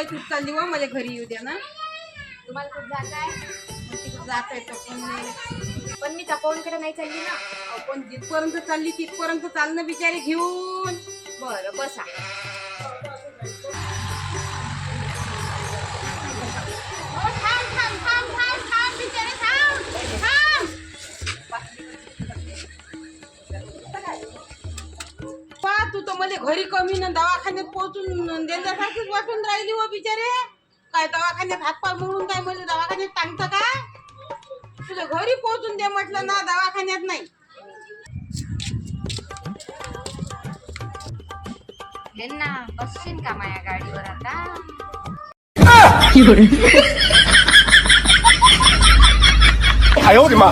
बाई तू चालली वा मला घरी येऊ द्या ना. तुम्हाला खूप जायचं आहे तिकडे जात आहे पण मी तपोवनकडे नाही चालली ना. आपण जिथपर्यंत चालली तिथपर्यंत चालणं बिचारे घेऊन. बरं बसा. पा तू तर मला घरी कमी ना दवाखान्यात पोहोचून देण्यासारखीच वाटून राहिली व बिचारे. काय दवाखान्यात हातपाय मोडून काय मला दवाखान्यात सांगतं का. तुझ्या घरी पोहोचून दे म्हटलं ना दवाखान्यात नाही. ना बसशील का माझ्या गाडीवर आता.哎呦我的妈！